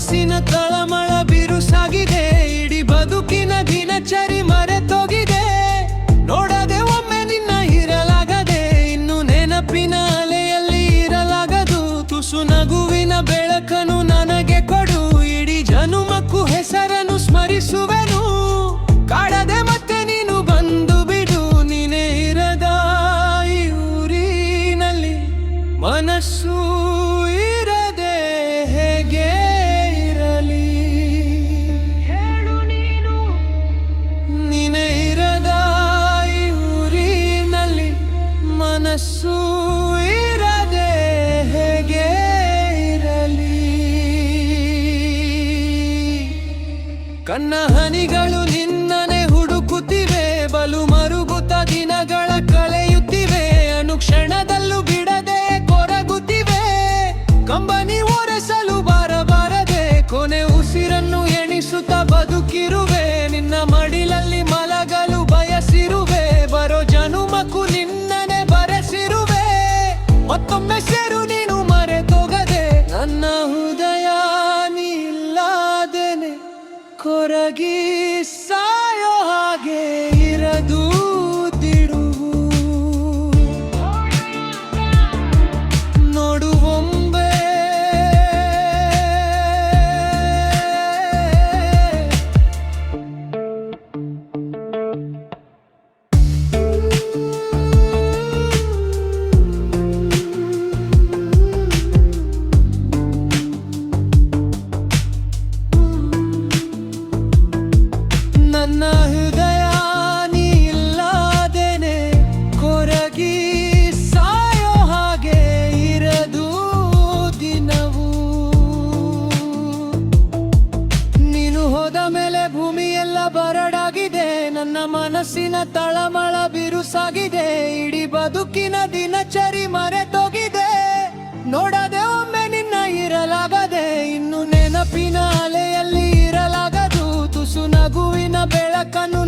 ಮನಸ್ಸಿನ ತಳಮಳ ಬಿರುಸಾಗಿದೆ, ಇಡೀ ಬದುಕಿನ ದಿನಚರಿ ಮರೆತೋಗಿದೆ. ನೋಡದೆ ಒಮ್ಮೆ ನಿನ್ನ ಇರಲಾಗದೆ, ಇನ್ನು ನೆನಪಿನ ಅಲೆಯಲ್ಲಿ ಇರಲಾಗದು. ತುಸು ನಗುವಿನ ಬೆಳಕನ್ನು ನನಗೆ ಕೊಡು, ಇಡೀ ಜನುಮಕ್ಕೂ ಹೆಸರನ್ನು ಸ್ಮರಿಸುವೆನು. ಕಾಡದೆ ಮತ್ತೆ ನೀನು ಬಂದು ಬಿಡು, ನೀನೇ ಇರದ ಈ ಊರಿನಲ್ಲಿ ಮನಸ್ಸು ಇರದೆ ಹೇಗೆ ಇರಲಿ ಹೇಳು ನೀನು. ನೀನೇ ಇರದ ಈ ಊರಿನಲ್ಲಿ ಮನಸ್ಸು ಇರದೆ ಹೇಗೆ ಇರಲಿ. ಕಣ್ಣ ಹನಿಗಳು ನಿನ್ನನೆ ಹುಡುಕುತ್ತಿವೆ, ಬಲು ಮರುಗುತ್ತ ದಿನಗಳ ಕಳೆಯುತ್ತಿವೆ. ಅನುಕ್ಷಣದಲ್ಲೂ ಬಿಡದೆ ಕೊರಗುತ್ತಿವೆ, ಕಂಬನಿ ಒರೆಸಲು ಬಾರದೆ ಕೊನೆ ಉಸಿರನ್ನು ಎಣಿಸುತ್ತ ಬದುಕಿರುವೆ. ನಿನ್ನ ಮಡಿಲಲ್ಲಿ ಮಲಗಲು ಬಯಸಿರುವೆ, ಬರೋ ಜನುಮಕ್ಕೂ ನಿನ್ನನೆ ಬರೆಸಿರುವೆ. ಮತ್ತೊಮ್ಮೆ ಸೇರು ನೀನು ಮರೆತೋಗದೆ, ನನ್ನ ಹೃದಯ ನೀಲ್ಲಾದೇನೆ ಕೊರಗಿ ಸಾಯೋ ಹಾಗೆ ಇರದು ತಿರುವು. ನೋಡುವೊಂಬೆ ನನ್ನ ಹೃದಯ ನೀಲ್ಲಾದೇನೆ ಕೊರಗಿ ಸಾಯೋ ಹಾಗೆ ಇರದು ದಿನವು. ನೀನು ಹೋದ ಮೇಲೆ ಭೂಮಿಯೆಲ್ಲ ಬರಡಾಗಿದೆ, ನನ್ನ ಮನಸ್ಸಿನ ತಳಮಳ ಬಿರುಸಾಗಿದೆ. ಇಡೀ ಬದುಕಿನ ದಿನಚರಿ ಮರೆತೋಗಿದೆ, ನೋಡದೆ ಒಮ್ಮೆ ನಿನ್ನ ಇರಲಾಗದೆ, ಇನ್ನು ನೆನಪಿನ ಅಲೆಯಲ್ಲಿ ಇರಲಾಗದು. ತುಸು ನಗುವಿನ ಬೆಳಕನ್ನು